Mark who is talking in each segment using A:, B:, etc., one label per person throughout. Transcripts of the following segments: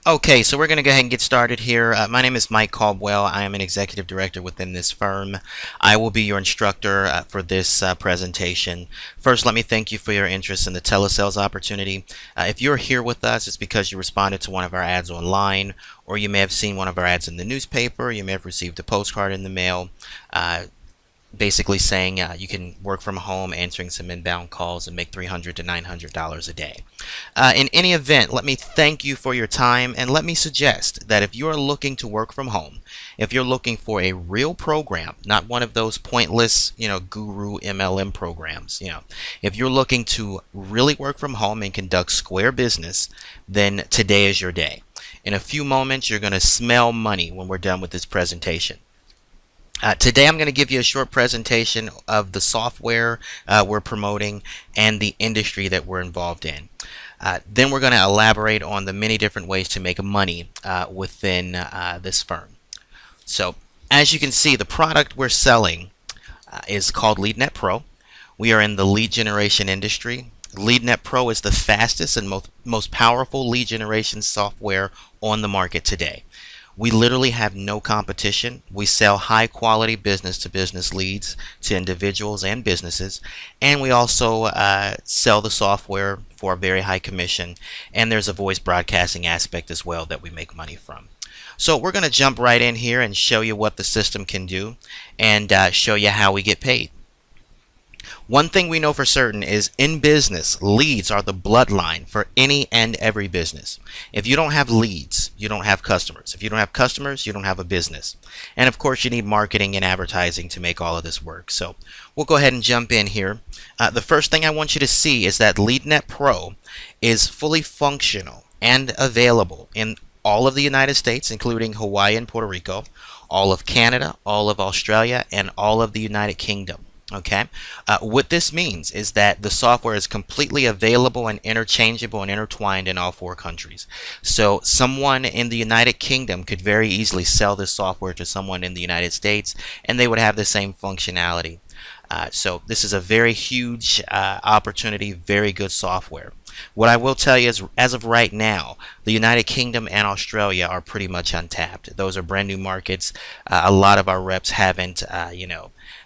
A: Okay, so we're going to go ahead and get started here. My name is Mike Caldwell. I am an executive director within this firm. I will be your instructor for this presentation. First, let me thank you for your interest in the telesales opportunity. If you're here with us, it's because you responded to one of our ads online, or you may have seen one of our ads in the newspaper, you may have received a postcard in the mail. Basically saying you can work from home, answering some inbound calls, and make $300 to $900 a day. In any event, let me thank you for your time, and let me suggest that if you're looking to work from home, if you're looking for a real program, not one of those pointless, guru MLM programs, if you're looking to really work from home and conduct square business, then today is your day. In a few moments, you're going to smell money when we're done with this presentation. Today I'm going to give you a short presentation of the software we're promoting and the industry that we're involved in. Then we're going to elaborate on the many different ways to make money within this firm. So as you can see, the product we're selling is called LeadNet Pro. We are in the lead generation industry. LeadNet Pro is the fastest and most powerful lead generation software on the market today. We literally have no competition. We sell high quality business to business leads to individuals and businesses. And we also sell the software for a very high commission. And there's a voice broadcasting aspect as well that we make money from. So we're going to jump right in here and show you what the system can do and show you how we get paid. One thing we know for certain is in business, leads are the bloodline for any and every business. If you don't have leads, you don't have customers. If you don't have customers, you don't have a business. And of course, you need marketing and advertising to make all of this work. So we'll go ahead and jump in here. The first thing I want you to see is that LeadNet Pro is fully functional and available in all of the United States, including Hawaii and Puerto Rico, all of Canada, all of Australia, and all of the United Kingdom. Okay, what this means is that the software is completely available and interchangeable and intertwined in all 4 countries. So someone in the United Kingdom could very easily sell this software to someone in the United States, and they would have the same functionality. So this is a very huge opportunity, very good software. What I will tell you is, as of right now, the United Kingdom and Australia are pretty much untapped. Those are brand new markets. A lot of our reps haven't,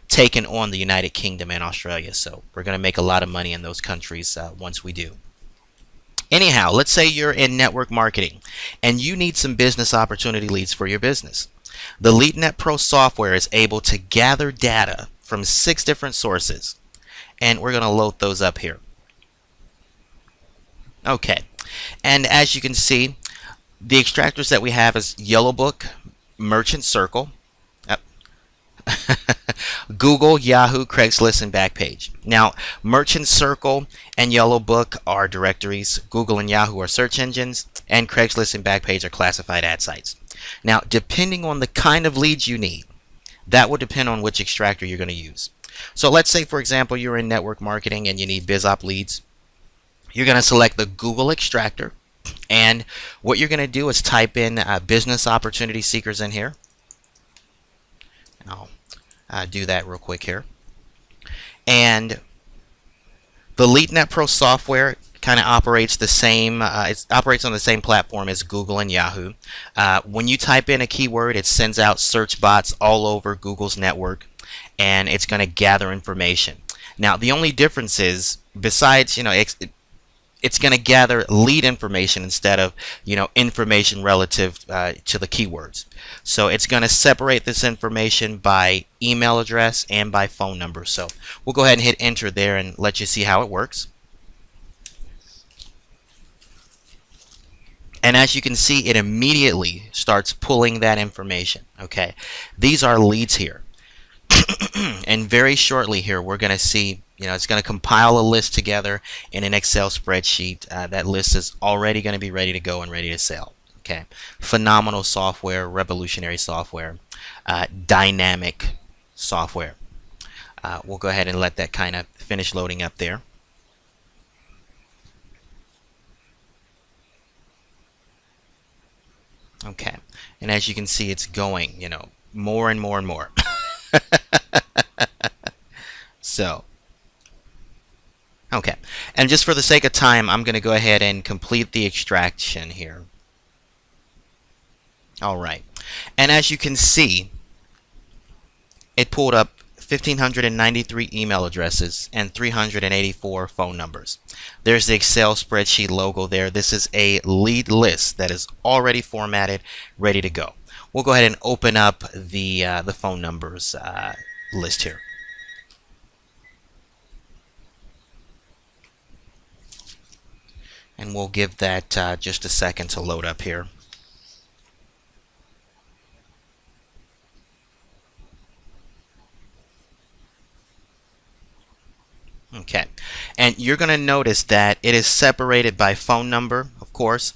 A: taken on the United Kingdom and Australia. So we're going to make a lot of money in those countries once we do. Anyhow, let's say you're in network marketing and you need some business opportunity leads for your business. The LeadNet Pro software is able to gather data from 6 different sources, and we're going to load those up here. Okay, and as you can see, the extractors that we have is Yellow Book, Merchant Circle, Google, Yahoo, Craigslist, and Backpage. Now, Merchant Circle and Yellow Book are directories. Google and Yahoo are search engines, and Craigslist and Backpage are classified ad sites. Now, depending on the kind of leads you need, that will depend on which extractor you're going to use. So let's say, for example, you're in network marketing and you need BizOp leads. You're going to select the Google extractor, and what you're going to do is type in business opportunity seekers in here. I'll do that real quick here. And the LeadNet Pro software kind of operates the same. It operates on the same platform as Google and Yahoo. When you type in a keyword, it sends out search bots all over Google's network, and it's going to gather information. Now, the only difference is, besides, it's going to gather lead information instead of, information relative to the keywords. So it's going to separate this information by email address and by phone number. So we'll go ahead and hit enter there and let you see how it works. And as you can see, it immediately starts pulling that information. Okay, these are leads here. And very shortly here, we're going to see, it's going to compile a list together in an Excel spreadsheet. That list is already going to be ready to go and ready to sell. Okay, phenomenal software, revolutionary software, dynamic software. We'll go ahead and let that kind of finish loading up there. Okay, and as you can see, it's going, more and more and more. So, okay, and just for the sake of time, I'm going to go ahead and complete the extraction here. All right. And as you can see, it pulled up 1,593 email addresses and 384 phone numbers. There's the Excel spreadsheet logo there. This is a lead list that is already formatted, ready to go. We'll go ahead and open up the phone numbers list here. And we'll give that just a second to load up here. Okay, and you're going to notice that it is separated by phone number, of course,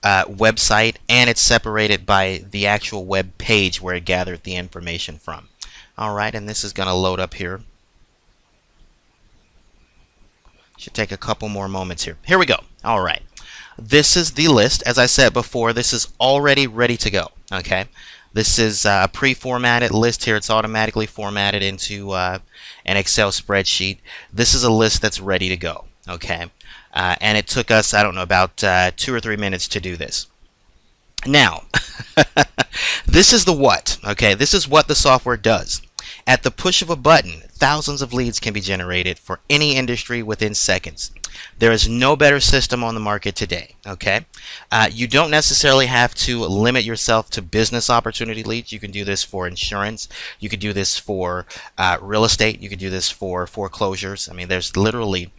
A: website, and it's separated by the actual web page where it gathered the information from. All right, and this is going to load up here. Should take a couple more moments here. Here we go. All right. This is the list. As I said before, this is already ready to go. Okay. This is a pre-formatted list here. It's automatically formatted into an Excel spreadsheet. This is a list that's ready to go. Okay. And it took us, I don't know, about 2 or 3 minutes to do this. Now, this is the what. Okay. This is what the software does. At the push of a button, thousands of leads can be generated for any industry within seconds. There is no better system on the market today. Okay, you don't necessarily have to limit yourself to business opportunity leads. You can do this for insurance. You could do this for real estate. You could do this for foreclosures. I mean, there's literally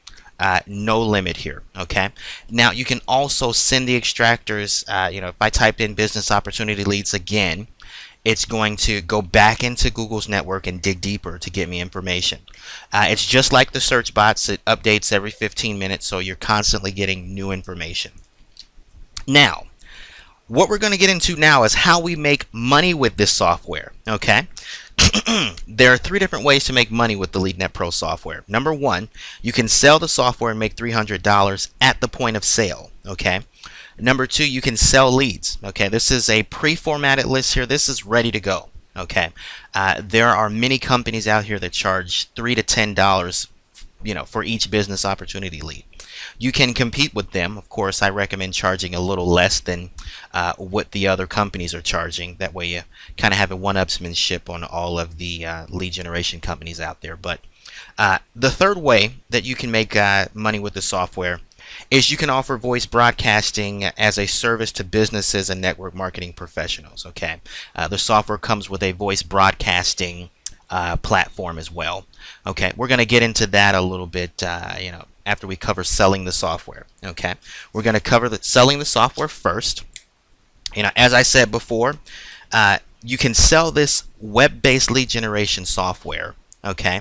A: no limit here. Okay. Now you can also send the extractors. If I typed in business opportunity leads again, it's going to go back into Google's network and dig deeper to get me information. It's just like the search bots. It updates every 15 minutes, so you're constantly getting new information. Now, what we're going to get into now is how we make money with this software. Okay. There are 3 different ways to make money with the LeadNet Pro software. Number 1, you can sell the software and make $300 at the point of sale. Okay. Number 2, you can sell leads. Okay, this is a pre-formatted list here. This is ready to go. Okay, there are many companies out here that charge $3 to $10, for each business opportunity lead. You can compete with them. Of course, I recommend charging a little less than what the other companies are charging. That way, you kind of have a one-upsmanship on all of the lead generation companies out there. But the third way that you can make money with the software is you can offer voice broadcasting as a service to businesses and network marketing professionals. Okay, the software comes with a voice broadcasting platform as well. Okay, we're going to get into that a little bit, after we cover selling the software. Okay, we're going to cover selling the software first. As I said before, you can sell this web-based lead generation software. Okay.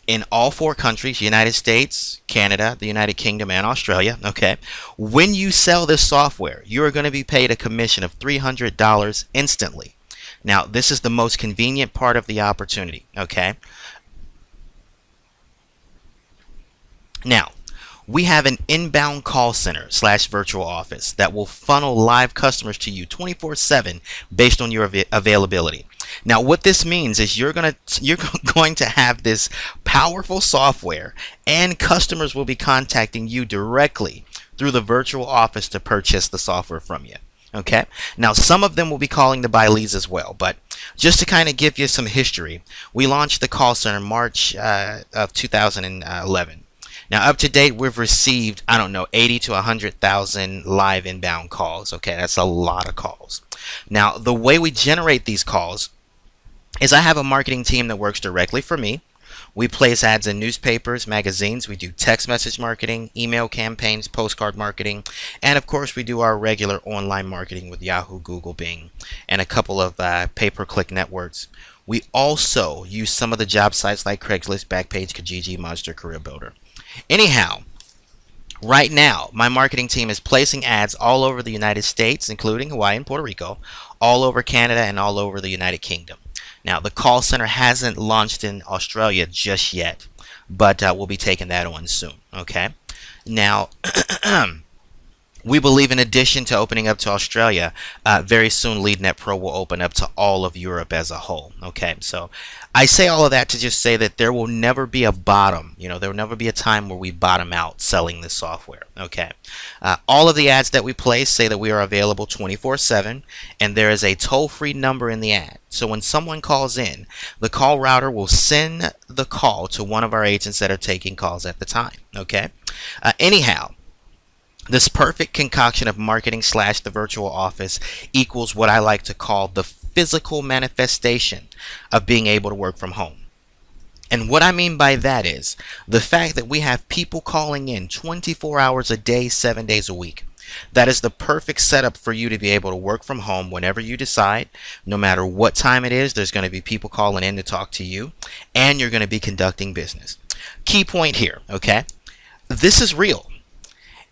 A: In all 4 countries, United States, Canada, the United Kingdom, and Australia. Okay, when you sell this software, you are going to be paid a commission of $300 instantly. Now, this is the most convenient part of the opportunity. Okay, now we have an inbound call center / virtual office that will funnel live customers to you 24/7 based on your availability. Now, what this means is you're going to have this powerful software, and customers will be contacting you directly through the virtual office to purchase the software from you. Okay. Now, some of them will be calling to buy leads as well, but just to kind of give you some history, we launched the call center in March of 2011. Now, up to date, we've received, 80 to 100,000 live inbound calls. Okay, that's a lot of calls. Now, the way we generate these calls is I have a marketing team that works directly for me. We place ads in newspapers, magazines. We do text message marketing, email campaigns, postcard marketing, and of course, we do our regular online marketing with Yahoo, Google, Bing, and a couple of pay-per-click networks. We also use some of the job sites like Craigslist, Backpage, Kijiji, Monster, Career Builder. Anyhow, right now, my marketing team is placing ads all over the United States, including Hawaii and Puerto Rico, all over Canada, and all over the United Kingdom. Now, the call center hasn't launched in Australia just yet, but we'll be taking that on soon. Okay. Now, We believe in addition to opening up to Australia, very soon LeadNet Pro will open up to all of Europe as a whole. Okay, so I say all of that to just say that there will never be a bottom. There will never be a time where we bottom out selling this software. Okay, all of the ads that we place say that we are available 24/7, and there is a toll-free number in the ad. So when someone calls in, the call router will send the call to one of our agents that are taking calls at the time. Okay, anyhow. This perfect concoction of marketing / the virtual office equals what I like to call the physical manifestation of being able to work from home. And what I mean by that is the fact that we have people calling in 24 hours a day, 7 days a week. That is the perfect setup for you to be able to work from home whenever you decide. No matter what time it is, there's going to be people calling in to talk to you, and you're going to be conducting business. Key point here, okay? This is real.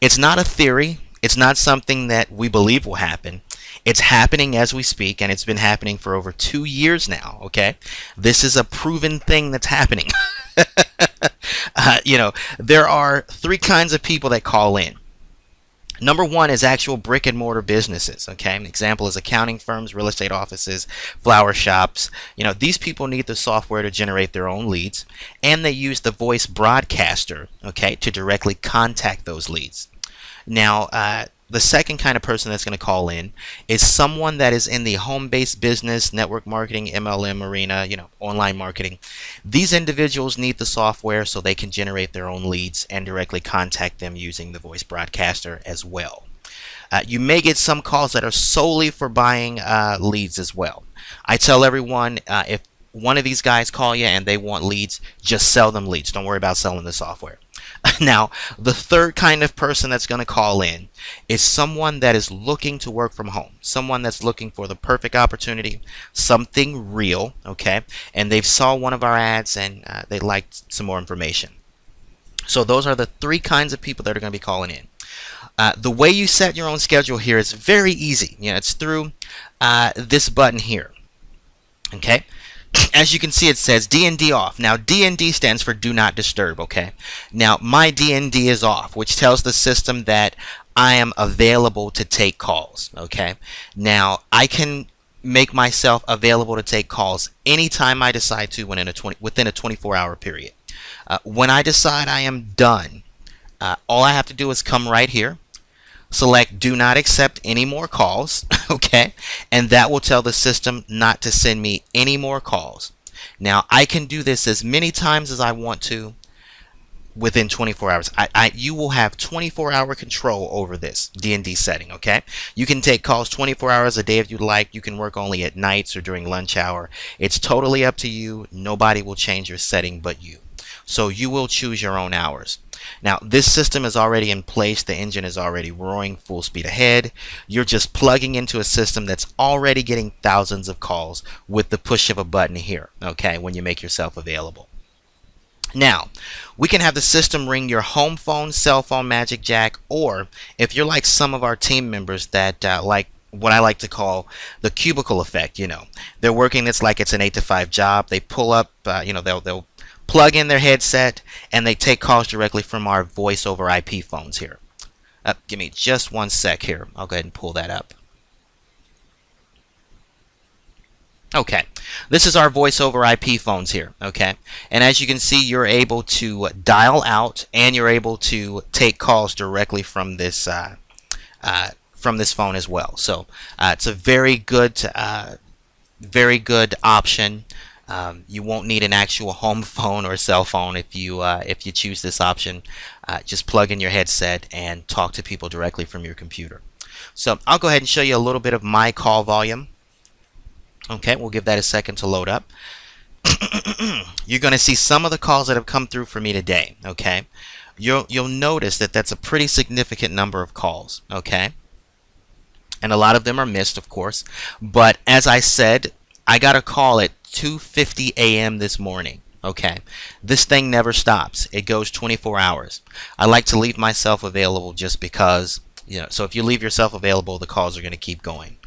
A: It's not a theory. It's not something that we believe will happen. It's happening as we speak, and it's been happening for over 2 years now, okay? This is a proven thing that's happening. There are 3 kinds of people that call in. Number 1 is actual brick and mortar businesses, okay? An example is accounting firms, real estate offices, flower shops. These people need the software to generate their own leads, and they use the voice broadcaster, okay, to directly contact those leads. Now, the second kind of person that's going to call in is someone that is in the home-based business, network marketing, MLM arena, online marketing. These individuals need the software so they can generate their own leads and directly contact them using the voice broadcaster as well. You may get some calls that are solely for buying leads as well. I tell everyone, if one of these guys call you and they want leads, just sell them leads. Don't worry about selling the software. Now, the third kind of person that's going to call in is someone that is looking to work from home, someone that's looking for the perfect opportunity, something real, okay, and they've saw one of our ads and they liked some more information. So those are the 3 kinds of people that are going to be calling in. The way you set your own schedule here is very easy. It's through this button here, okay. As you can see, it says DND off. Now, DND stands for do not disturb, okay? Now, my DND is off, which tells the system that I am available to take calls, okay? Now, I can make myself available to take calls anytime I decide to within a 24-hour period. When I decide I am done, all I have to do is come right here, select do not accept any more calls, okay, and that will tell the system not to send me any more calls. Now, I can do this as many times as I want to within 24 hours. You will have 24-hour control over this DND setting, okay? You can take calls 24 hours a day if you'd like. You can work only at nights or during lunch hour. It's totally up to you. Nobody will change your setting but you. So you will choose your own hours. Now, this system is already in place. The engine is already roaring full speed ahead. You're just plugging into a system that's already getting thousands of calls with the push of a button here, okay, when you make yourself available. Now, we can have the system ring your home phone, cell phone, Magic Jack, or if you're like some of our team members that like what I like to the cubicle effect, they're working this like it's an 8 to 5 job. They pull up, they'll plug in their headset, and they take calls directly from our voice over IP phones here. Give me just 1 sec here. I'll go ahead and pull that up. Okay, this is our voice over IP phones here, okay? And as you can see, you're able to dial out, and you're able to take calls directly from this phone as well. So it's a very good option. You won't need an actual home phone or cell phone if you choose this option. Just plug in your headset and talk to people directly from your computer. So I'll go ahead and show you a little bit of my call volume. Okay, we'll give that a second to load up. You're going to see some of the calls that have come through for me today. Okay, you'll notice that that's a pretty significant number of calls. Okay, and a lot of them are missed, of course. But as I said, I got a call at 2:50 a.m. this morning. Okay, this thing never stops. It goes 24 hours. I like to leave myself available just because, so if you leave yourself available, the calls are going to keep going.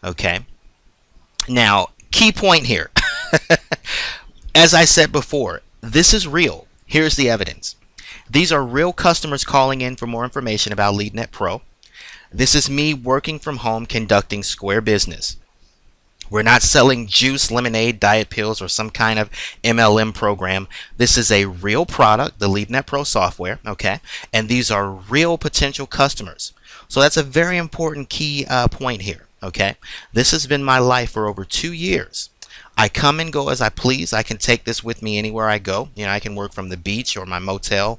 A: Okay, now key point here. As I said before, this is real. Here's the evidence. These are real customers calling in for more information about LeadNet Pro. This is me working from home conducting square business. We're not selling juice, lemonade, diet pills, or some kind of MLM program. This is a real product, the LeadNet Pro software, okay? And these are real potential customers. So that's a very important key point here, okay? This has been my life for over 2 years. I come and go as I please. I can take this with me anywhere I go. You know, I can work from the beach or my motel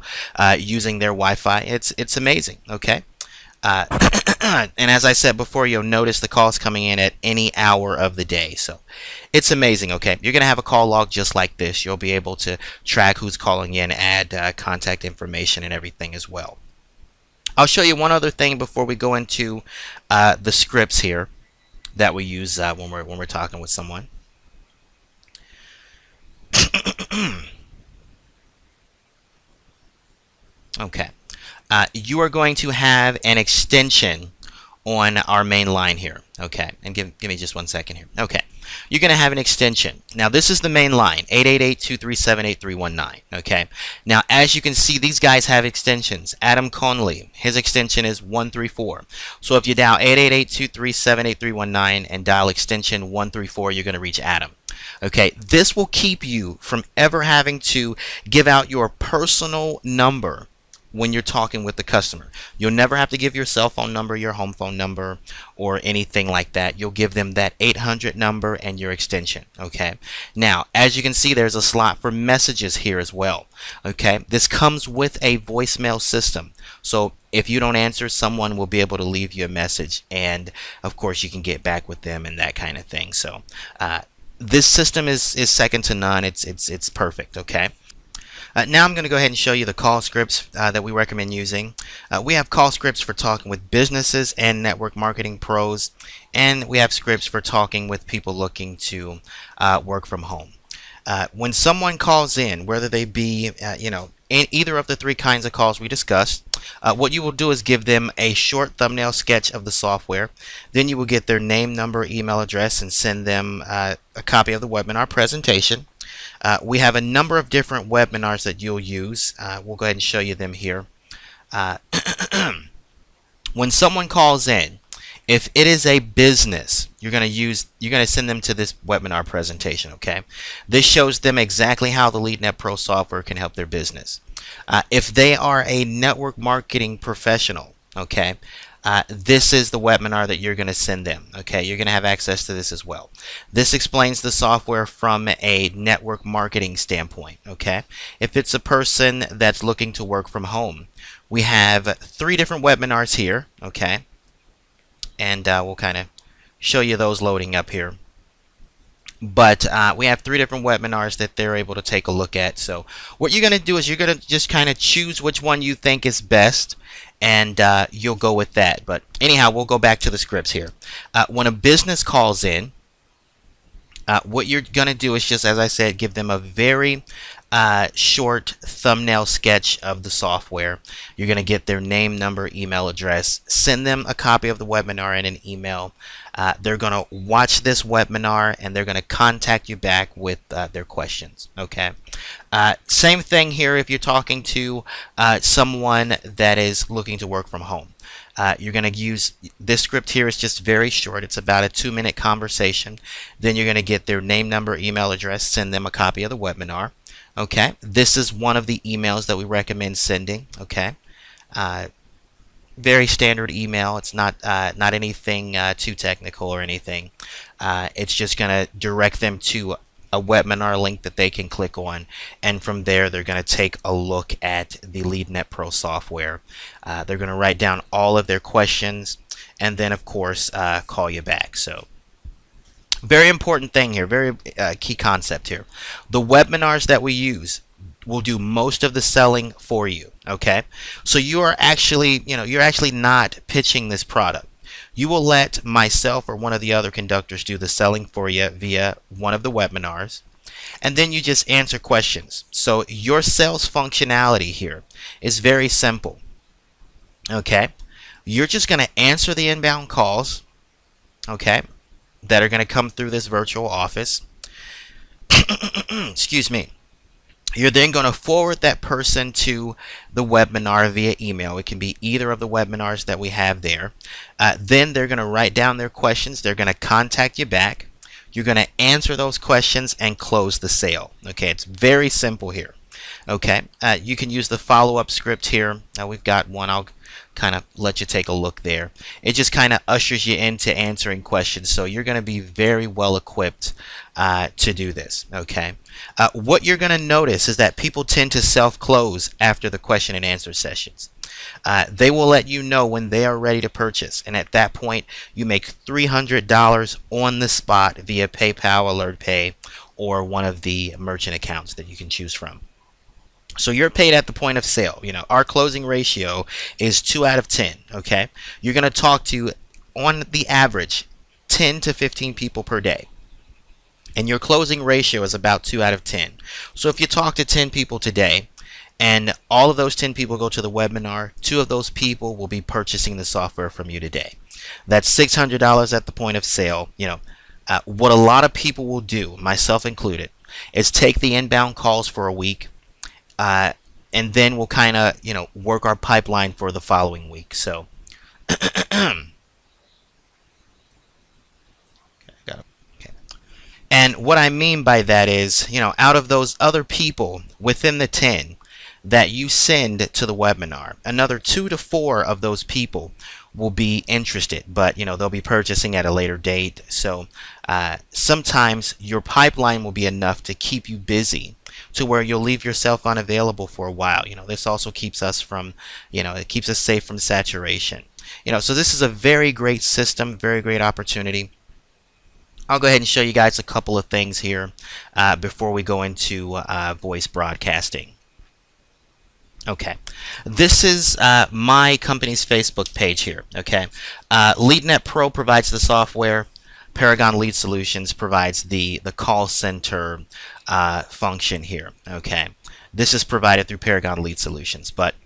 A: using their Wi-Fi. It's amazing, okay? Uh, and as I said before, you'll notice the calls coming in at any hour of the day. So it's amazing, okay? You're going to have a call log just like this. You'll be able to track who's calling in, add contact information and everything as well. I'll show you one other thing before we go into the scripts here that we use when we're talking with someone. Okay. You are going to have an extension on our main line here. Okay, and give me just 1 second here. Okay, you're going to have an extension. Now, this is the main line, 888-237-8319. Okay, now, as you can see, these guys have extensions. Adam Conley, his extension is 134. So if you dial 888-237-8319 and dial extension 134, you're going to reach Adam. Okay, this will keep you from ever having to give out your personal number when you're talking with the customer. You'll never have to give your cell phone number, your home phone number, or anything like that. You'll give them that 800 number and your extension. Okay. Now, as you can see, there's a slot for messages here as well. Okay. This comes with a voicemail system. So if you don't answer, someone will be able to leave you a message, and of course you can get back with them and that kind of thing. So this system is second to none. It's perfect. Okay. Now I'm going to go ahead and show you the call scripts that we recommend using. We have call scripts for talking with businesses and network marketing pros, and we have scripts for talking with people looking to work from home. When someone calls in, whether they be in either of the three kinds of calls we discussed, what you will do is give them a short thumbnail sketch of the software. Then you will get their name, number, email address, and send them a copy of the webinar presentation. We have a number of different webinars that you'll use. We'll go ahead and show you them here. When someone calls in, if it is a business, you're going to send them to this webinar presentation. Okay, this shows them exactly how the LeadNet Pro software can help their business. If they are a network marketing professional, okay, this is the webinar that you're going to send them. Okay, you're going to have access to this as well. This explains the software from a network marketing standpoint. Okay, if it's a person that's looking to work from home, we have 3 different webinars here. Okay, and we'll kind of show you those loading up here. But we have 3 different webinars that they're able to take a look at. So what you're going to do is you're going to just kind of choose which one you think is best, and you'll go with that. But anyhow, we'll go back to the scripts here. When a business calls in, what you're going to do is just, as I said, give them a very short thumbnail sketch of the software. You're going to get their name, number, email address, send them a copy of the webinar in an email. They're going to watch this webinar, and they're going to contact you back with their questions. Okay. Same thing here if you're talking to someone that is looking to work from home. You're going to use this script here. Is just very short. It's about a 2-minute conversation. Then you're going to get their name, number, email address, send them a copy of the webinar. Okay, this is one of the emails that we recommend sending. Okay, very standard email. It's not anything too technical or anything. It's just going to direct them to a webinar link that they can click on, and from there they're going to take a look at the LeadNet Pro software. They're going to write down all of their questions, and then of course call you back. So very important thing here, very key concept here. The webinars that we use will do most of the selling for you. Okay, so you are actually, you're actually not pitching this product. You will let myself or one of the other conductors do the selling for you via one of the webinars, and then you just answer questions. So your sales functionality here is very simple. Okay, you're just going to answer the inbound calls, okay, that are going to come through this virtual office. Excuse me. You're then going to forward that person to the webinar via email. It can be either of the webinars that we have there. Then they're going to write down their questions. They're going to contact you back. You're going to answer those questions and close the sale. Okay, it's very simple here. Okay, you can use the follow-up script here. Now we've got one. I'll kind of let you take a look there. It just kind of ushers you into answering questions, so you're going to be very well equipped to do this. Okay, what you're going to notice is that people tend to self-close after the question and answer sessions. They will let you know when they are ready to purchase, and at that point you make $300 on the spot via PayPal, Alert Pay, or one of the merchant accounts that you can choose from. So you're paid at the point of sale. Our closing ratio is 2 out of 10. Okay, you're going to talk to, on the average, 10 to 15 people per day, and your closing ratio is about 2 out of 10. So if you talk to 10 people today, and all of those 10 people go to the webinar, 2 of those people will be purchasing the software from you today. That's $600 at the point of sale. What a lot of people will do, myself included, is take the inbound calls for a week. And then we'll kind of, work our pipeline for the following week. So, okay. And what I mean by that is, out of those other people within the 10 that you send to the webinar, another 2 to 4 of those people will be interested, but they'll be purchasing at a later date. So sometimes your pipeline will be enough to keep you busy to where you'll leave yourself unavailable for a while. This also keeps us from, it keeps us safe from saturation. So this is a very great system, very great opportunity. I'll go ahead and show you guys a couple of things here before we go into voice broadcasting. Okay, this is my company's Facebook page here. Okay, LeadNet Pro provides the software. Paragon Lead Solutions provides the call center function here. Okay, this is provided through Paragon Lead Solutions, but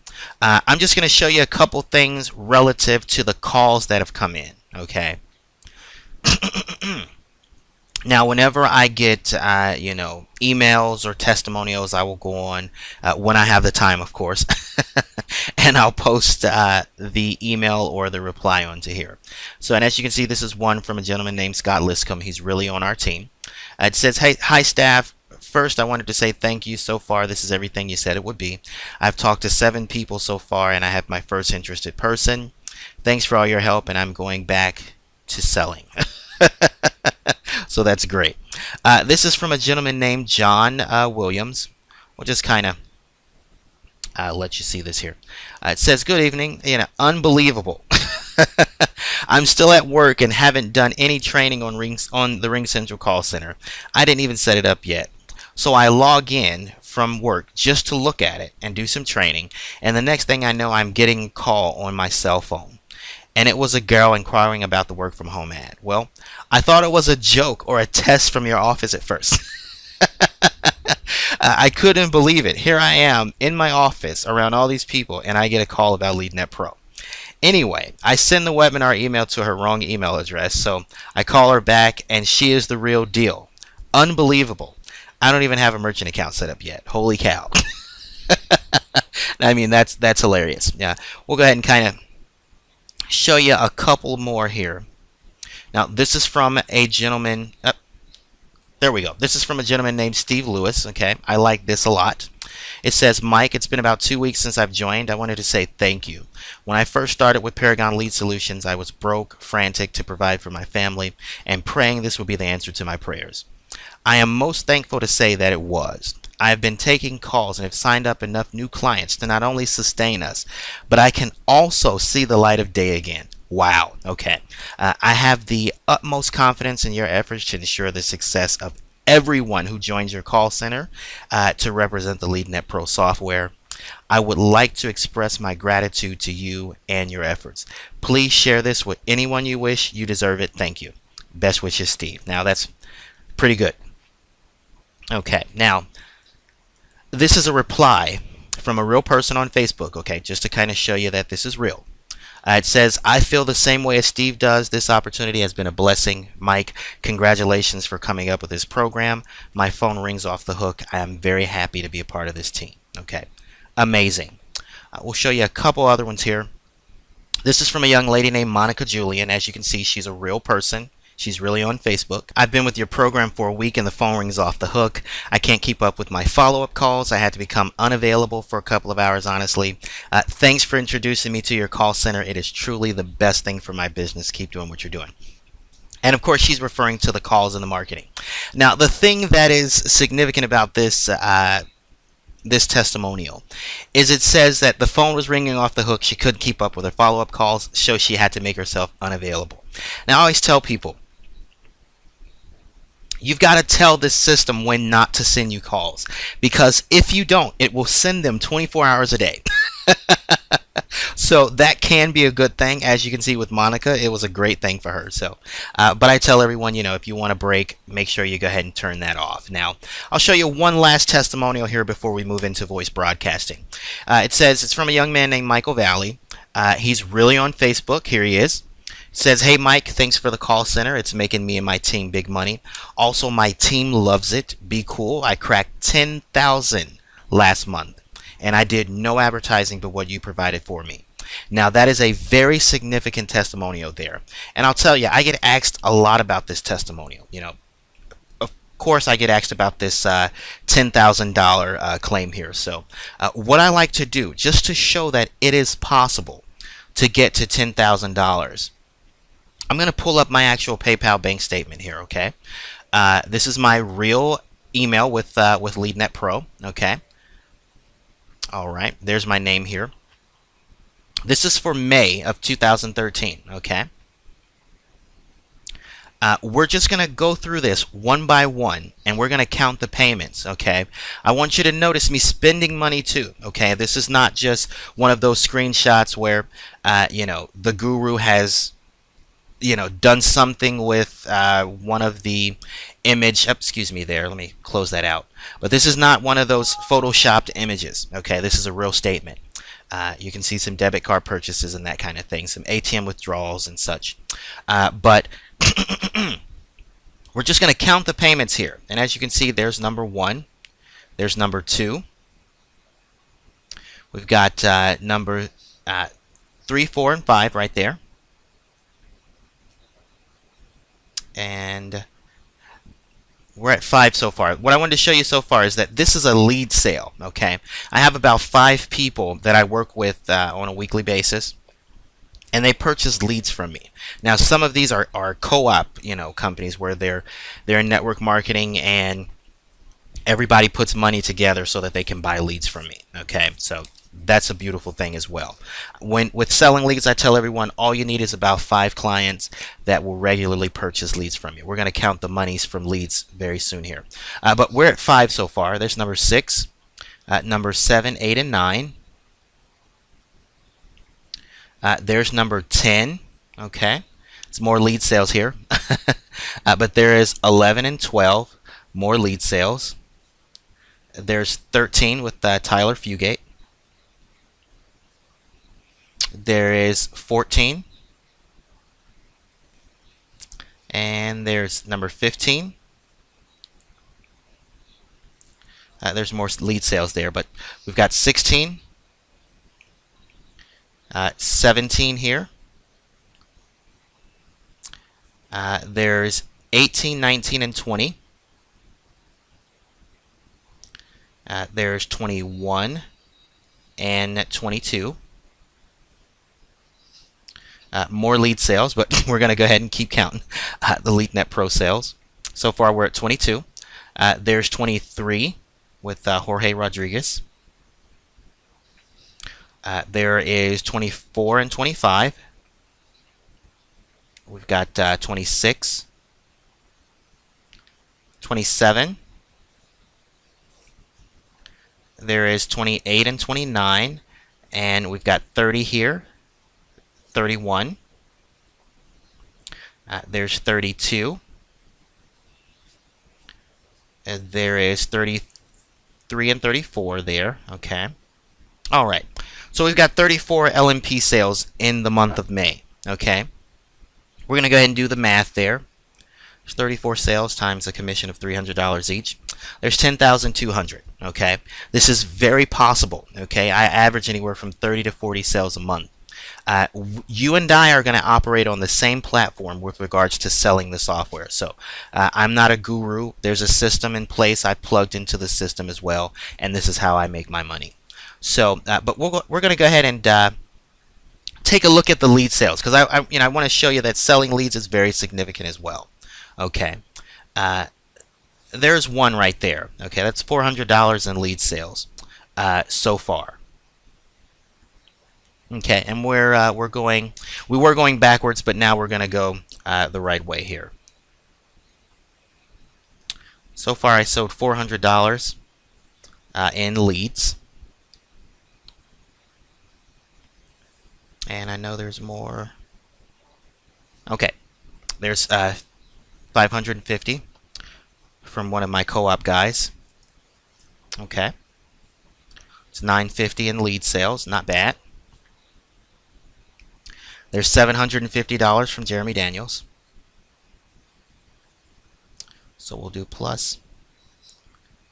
A: I'm just going to show you a couple things relative to the calls that have come in. Okay. Now, whenever I get, emails or testimonials, I will go on when I have the time, of course, and I'll post the email or the reply onto here. So, and as you can see, this is one from a gentleman named Scott Liscombe. He's really on our team. It says, "Hey, hi staff. First, I wanted to say thank you. So far, this is everything you said it would be. I've talked to 7 people so far, and I have my first interested person. Thanks for all your help, and I'm going back to selling." So that's great. This is from a gentleman named John Williams. We'll just kind of let you see this here. It says, "Good evening. Unbelievable. I'm still at work and haven't done any training on the Ring Central call center. I didn't even set it up yet. So I log in from work just to look at it and do some training, and the next thing I know, I'm getting a call on my cell phone. And it was a girl inquiring about the work from home ad. Well, I thought it was a joke or a test from your office at first." I couldn't believe it. Here I am in my office around all these people, and I get a call about LeadNet Pro. Anyway, I send the webinar email to her wrong email address, so I call her back, and she is the real deal. Unbelievable. I don't even have a merchant account set up yet. Holy cow. I mean, that's hilarious. Yeah, we'll go ahead and kind of show you a couple more here. Now, this is from a gentleman. There we go. This is from a gentleman named Steve Lewis. Okay, I like this a lot. It says, "Mike, it's been about 2 weeks since I've joined. I wanted to say thank you. When I first started with Paragon Lead Solutions, I was broke, frantic to provide for my family, and praying this would be the answer to my prayers. I am most thankful to say that it was. I have been taking calls and have signed up enough new clients to not only sustain us, but I can also see the light of day again. Wow. Okay. I have the utmost confidence in your efforts to ensure the success of everyone who joins your call center to represent the LeadNet Pro software. I would like to express my gratitude to you and your efforts. Please share this with anyone you wish. You deserve it. Thank you. Best wishes, Steve." Now, that's pretty good. Okay. Now, this is a reply from a real person on Facebook, okay, just to kind of show you that this is real. It says, I feel the same way as Steve does. This opportunity has been a blessing. Mike, congratulations for coming up with this program. My phone rings off the hook. I am very happy to be a part of this team. Okay, amazing. We'll show you a couple other ones here. This is from a young lady named Monica Julian. As you can see, she's a real person. She's really on Facebook. I've been with your program for a week and the phone rings off the hook. I can't keep up with my follow-up calls. I had to become unavailable for a couple of hours, honestly. Thanks for introducing me to your call center. It is truly the best thing for my business. Keep doing what you're doing. And of course, she's referring to the calls and the marketing. Now, the thing that is significant about this testimonial is it says that the phone was ringing off the hook. She couldn't keep up with her follow-up calls, so she had to make herself unavailable. Now, I always tell people, you've got to tell this system when not to send you calls, because if you don't, it will send them 24 hours a day. So that can be a good thing. As you can see with Monica, it was a great thing for her. So, but I tell everyone, if you want a break, make sure you go ahead and turn that off. Now, I'll show you one last testimonial here before we move into voice broadcasting. It says it's from a young man named Michael Valley. He's really on Facebook. Here he is. It says, hey Mike, thanks for the call center. It's making me and my team big money. Also, my team loves it. Be cool. I cracked 10,000 last month, and I did no advertising but what you provided for me. Now, that is a very significant testimonial there. And I'll tell you, I get asked a lot about this testimonial. Of course, I get asked about this $10,000 claim here. So what I like to do, just to show that it is possible to get to $10,000, I'm going to pull up my actual PayPal bank statement here, okay? This is my real email with LeadNet Pro, okay? All right, there's my name here. This is for May of 2013, okay? We're just going to go through this one by one, and we're going to count the payments, okay? I want you to notice me spending money too, okay? This is not just one of those screenshots where, the guru has, done something with one of the image, excuse me there, let me close that out. But this is not one of those photoshopped images, okay? This is a real statement. You can see some debit card purchases and that kind of thing, some ATM withdrawals and such. But we're just going to count the payments here. And as you can see, there's number 1. There's number 2. We've got number 3, 4, and 5 right there. And we're at 5 so far. What I wanted to show you so far is that this is a lead sale, okay? I have about 5 people that I work with on a weekly basis, and they purchase leads from me. Now, some of these are co-op, companies where they're in network marketing and everybody puts money together so that they can buy leads from me, okay? So that's a beautiful thing as well. With selling leads, I tell everyone all you need is about 5 clients that will regularly purchase leads from you. We're going to count the monies from leads very soon here. But we're at 5 so far. There's number 6, number 7, 8, and 9. There's number 10. Okay, it's more lead sales here. But there is 11 and 12, more lead sales. There's 13 with Tyler Fugate. There is 14. And there's number 15. There's more lead sales there, but we've got 16. 17 here. There's 18, 19, and 20. There's 21 and 22. More lead sales, but we're going to go ahead and keep counting the LeadNet Pro sales. So far, we're at 22. There's 23 with Jorge Rodriguez. There is 24 and 25. We've got 26, 27. There is 28 and 29, and we've got 30 here, 31. There's 32. There is 33 and 34 there, okay. All right. So we've got 34 LMP sales in the month of May. Okay. We're going to go ahead and do the math there. There's 34 sales times a commission of $300 each. There's 10,200. Okay. This is very possible. Okay. I average anywhere from 30 to 40 sales a month. You and I are going to operate on the same platform with regards to selling the software. So I'm not a guru. There's a system in place. I plugged into the system as well, and this is how I make my money. So, but we're going to go ahead and take a look at the lead sales, because I want to show you that selling leads is very significant as well. Okay, there's one right there. Okay, that's $400 in lead sales so far. Okay, and we were going backwards, but now we're going to go the right way here. So far, I sold $400 in leads, and I know there's more. Okay, there's 550 from one of my co-op guys. Okay, it's 950 in lead sales, not bad. There's $750 from Jeremy Daniels. So we'll do plus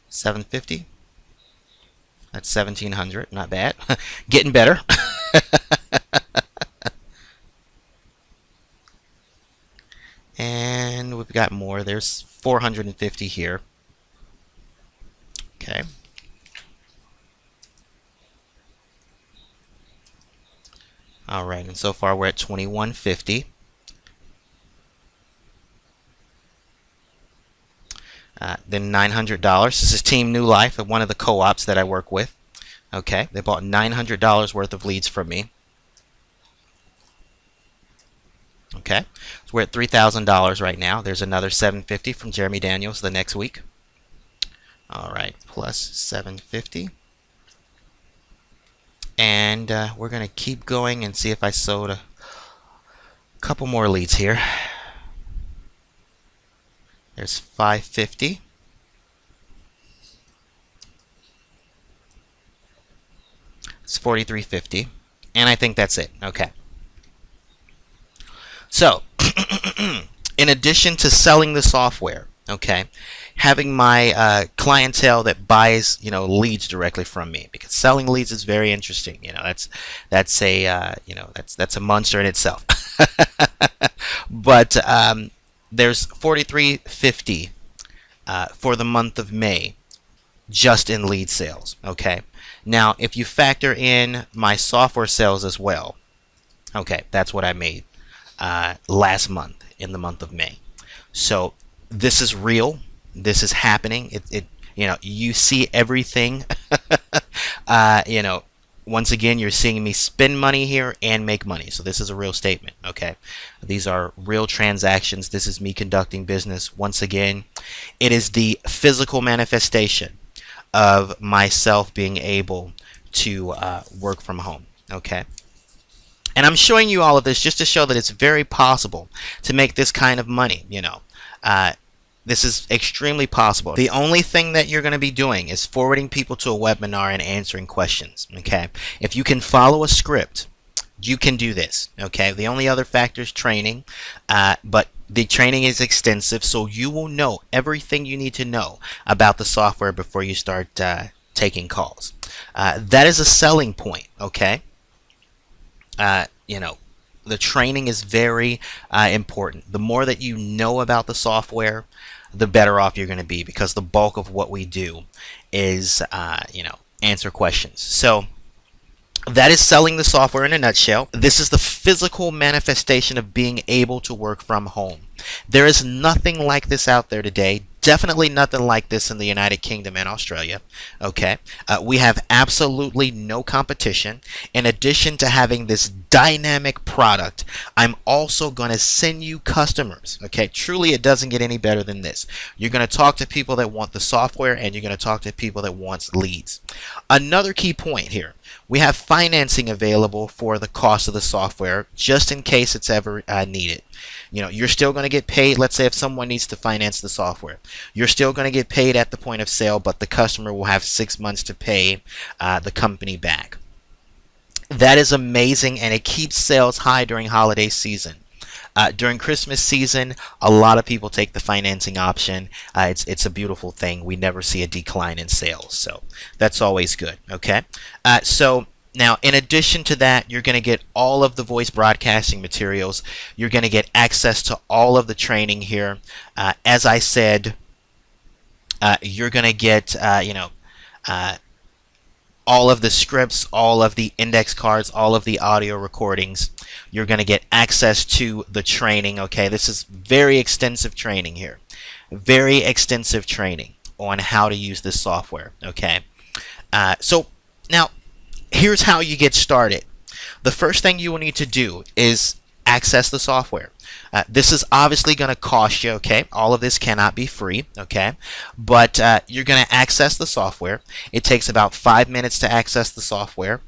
A: 750. That's 1,700. Not bad. Getting better. And we've got more. There's 450 here. Okay. All right, and so far we're at 2150. Then $900. This is Team New Life, one of the co-ops that I work with. Okay, they bought $900 worth of leads from me. Okay, so we're at $3,000 right now. There's another $750 from Jeremy Daniels the next week. All right, plus 750. And we're going to keep going and see if I sold a couple more leads here. There's 550. It's 4350. And I think that's it. Okay. So, in addition to selling the software, okay, having my clientele that buys, leads directly from me, because selling leads is very interesting. That's a monster in itself. But there's 4350 for the month of May, just in lead sales. Okay. Now, if you factor in my software sales as well, okay, that's what I made last month in the month of May. So this is real. This is happening. You see everything. Once again, you're seeing me spend money here and make money. So this is a real statement. Okay, these are real transactions. This is me conducting business. Once again, it is the physical manifestation of myself being able to work from home. Okay. And I'm showing you all of this just to show that it's very possible to make this kind of money. This is extremely possible. The only thing that you're going to be doing is forwarding people to a webinar and answering questions. Okay, if you can follow a script, you can do this. Okay, the only other factor is training, but the training is extensive, so you will know everything you need to know about the software before you start taking calls. That is a selling point. Okay. The training is very important. The more that you know about the software, the better off you're going to be, because the bulk of what we do is, answer questions. So that is selling the software in a nutshell. This is the physical manifestation of being able to work from home. There is nothing like this out there today. Definitely nothing like this in the United Kingdom and Australia. Okay, we have absolutely no competition. In addition to having this dynamic product, I'm also going to send you customers. Okay, truly, it doesn't get any better than this. You're going to talk to people that want the software, and you're going to talk to people that want leads. Another key point here: we have financing available for the cost of the software, just in case it's ever needed. You're still going to get paid. Let's say if someone needs to finance the software, you're still going to get paid at the point of sale, but the customer will have 6 months to pay the company back. That is amazing, and it keeps sales high during holiday season. During Christmas season, a lot of people take the financing option. It's a beautiful thing. We never see a decline in sales, so that's always good. Okay, so now in addition to that, you're going to get all of the voice broadcasting materials. You're going to get access to all of the training here. As I said, you're going to get uh, all of the scripts, all of the index cards, all of the audio recordings. You're going to get access to the training. Okay, this is very extensive training here. Very extensive training on how to use this software. Okay, so now here's how you get started. The first thing you will need to do is access the software. This is obviously going to cost you, okay? All of this cannot be free, okay? But you're going to access the software. It takes about 5 minutes to access the software.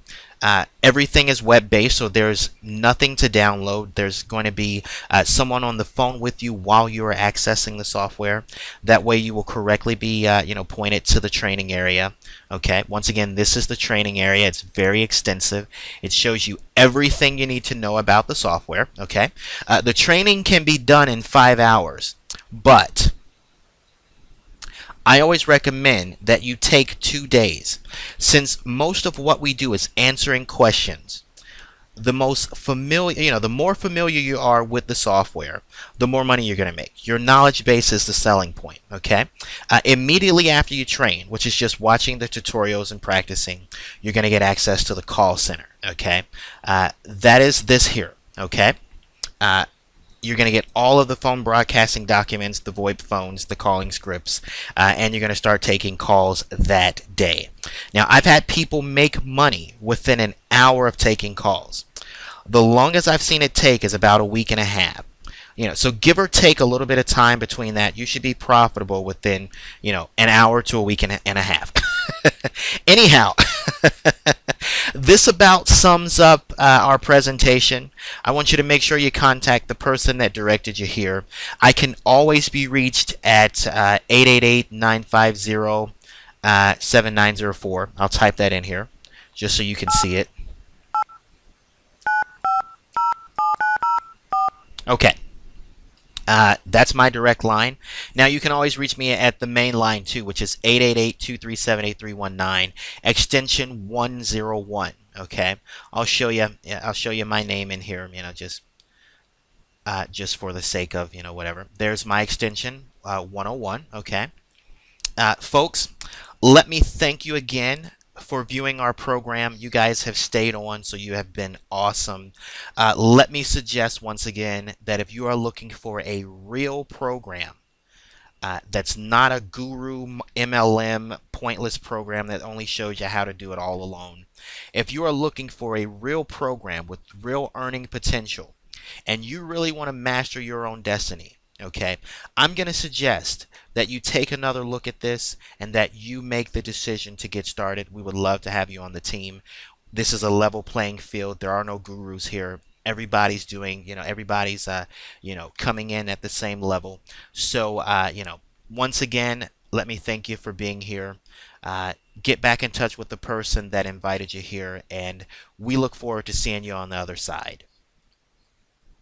A: Everything is web-based, so there's nothing to download. There's going to be someone on the phone with you while you are accessing the software. That way you will correctly be pointed to the training area. Okay, once again, this is the training area. It's very extensive. It shows you everything you need to know about the software. Okay, the training can be done in 5 hours, but I always recommend that you take 2 days. Since most of what we do is answering questions, the most familiar, the more familiar you are with the software, the more money you're going to make. Your knowledge base is the selling point, okay? Immediately after you train, which is just watching the tutorials and practicing, you're going to get access to the call center, okay? That is this here, okay? You're going to get all of the phone broadcasting documents, the VoIP phones, the calling scripts, and you're going to start taking calls that day. Now, I've had people make money within an hour of taking calls. The longest I've seen it take is about a week and a half. So give or take a little bit of time between that, you should be profitable within, an hour to a week and a half. Anyhow, this about sums up our presentation. I want you to make sure you contact the person that directed you here. I can always be reached at 888-950-7904. I'll type that in here just so you can see it. Okay. That's my direct line. Now you can always reach me at the main line too, which is 888-237-8319, extension 101. Okay, I'll show you my name in here. Just for the sake of whatever. There's my extension 101. Okay, folks, let me thank you again for viewing our program. You guys have stayed on, so you have been awesome. Let me suggest once again that if you are looking for a real program that's not a guru MLM pointless program that only shows you how to do it all alone, if you are looking for a real program with real earning potential and you really want to master your own destiny, okay, I'm going to suggest that you take another look at this and that you make the decision to get started. We would love to have you on the team. This is a level playing field. There are no gurus here. Everybody's doing, everybody's, coming in at the same level. So, once again, let me thank you for being here. Get back in touch with the person that invited you here, and we look forward to seeing you on the other side.